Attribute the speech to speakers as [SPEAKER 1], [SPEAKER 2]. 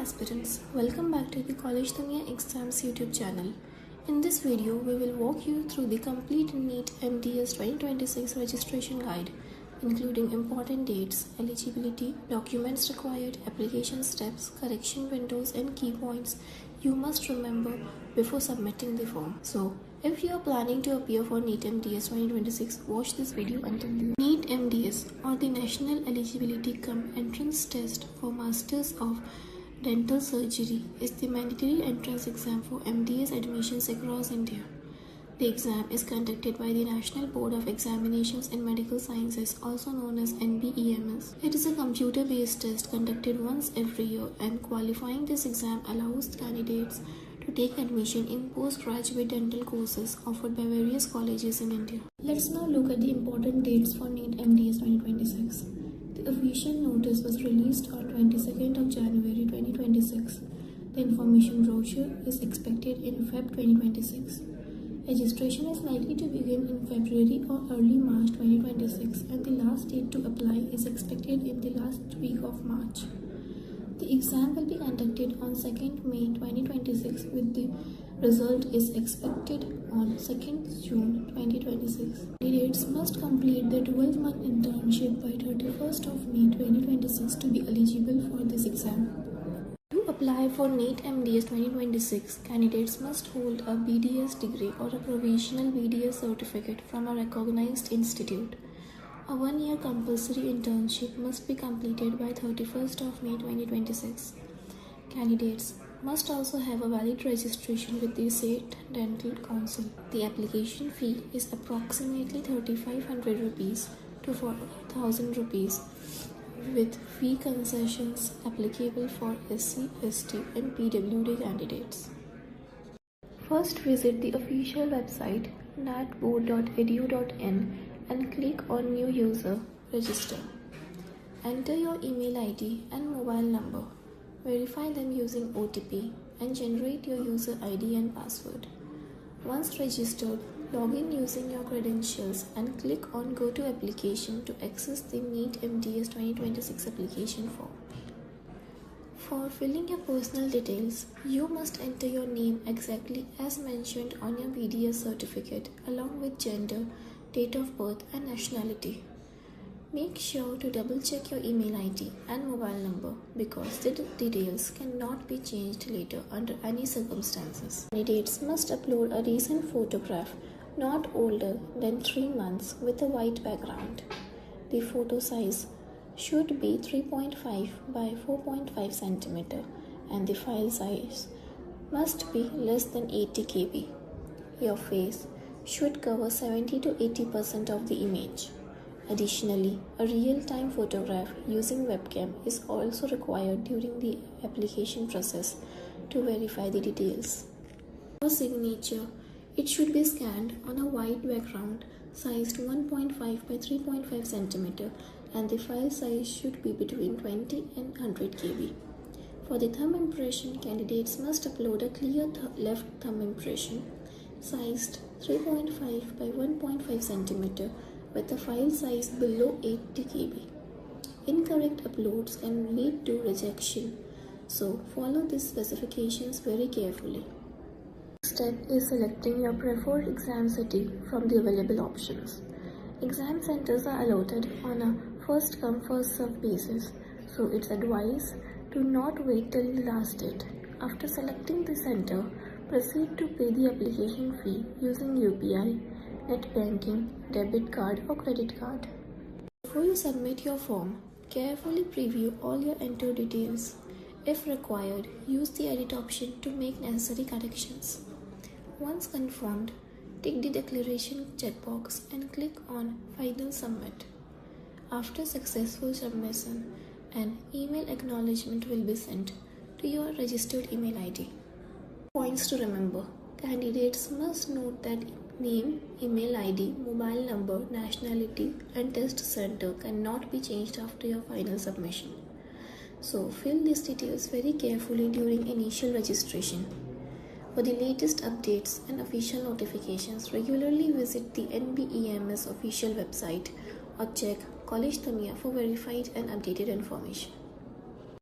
[SPEAKER 1] aspirants, welcome back to the College Exams YouTube channel. In this video, we will walk you through the complete NEET MDS 2026 registration guide, including important dates, eligibility, documents required, application steps, correction windows, and key points you must remember before submitting the form. So, if you are planning to appear for NEET MDS 2026, watch this video until the end. NEET MDS, or the National Eligibility Cum Entrance Test for Masters of Dental Surgery, is the mandatory entrance exam for MDS admissions across India. The exam is conducted by the National Board of Examinations in Medical Sciences, also known as NBEMS. It is a computer-based test conducted once every year, and qualifying this exam allows candidates to take admission in postgraduate dental courses offered by various colleges in India. Let's now look at the important dates for NEET MDS 2026. The official notice was released on 22nd of January 2026. The information brochure is expected in Feb 2026. Registration is likely to begin in February or early March 2026, and the last date to apply is expected in the last week of March. The exam will be conducted on 2nd May 2026, with the result is expected on 2nd June 2026. Candidates must complete the 12-month internship by 31st of May 2026 to be eligible for this exam. To apply for NEET MDS 2026, candidates must hold a BDS degree or a provisional BDS certificate from a recognized institute. A one-year compulsory internship must be completed by 31st of May 2026. Candidates must also have a valid registration with the State Dental Council. The application fee is approximately 3,500 rupees to 4,000 rupees, with fee concessions applicable for SC, ST, and PWD candidates. First, visit the official website natboard.edu.in and click on New User, Register. Enter your email ID and mobile number. Verify them using OTP and generate your user ID and password. Once registered, log in using your credentials and click on Go to Application to access the NEET MDS 2026 application form. For filling your personal details, you must enter your name exactly as mentioned on your BDS certificate, along with gender, date of birth, and nationality. Make sure to double check your email ID and mobile number, because the details cannot be changed later under any circumstances. Candidates must upload a recent photograph not older than 3 months with a white background. The photo size should be 3.5 by 4.5 cm and the file size must be less than 80 KB. Your face should cover 70 to 80% of the image. Additionally, a real-time photograph using webcam is also required during the application process to verify the details. For signature, it should be scanned on a white background sized 1.5 by 3.5 cm, and the file size should be between 20 and 100 KB. For the thumb impression, candidates must upload a clear left thumb impression sized 3.5 by 1.5 cm with a file size below 80 KB. Incorrect uploads can lead to rejection, so follow these specifications very carefully. Next step is selecting your preferred exam city from the available options. Exam centers are allotted on a first-come, first-served basis, so it's advised to not wait till the last date. After selecting the center, proceed to pay the application fee using UPI, net banking, debit card, or credit card. Before you submit your form, carefully preview all your entered details. If required, use the edit option to make necessary corrections. Once confirmed, tick the declaration checkbox and click on Final Submit. After successful submission, an email acknowledgement will be sent to your registered email ID. Points to remember. Candidates must note that name, email ID, mobile number, nationality, and test center cannot be changed after your final submission. So fill these details very carefully during initial registration. For the latest updates and official notifications, regularly visit the NBEMS official website or check College for verified and updated information.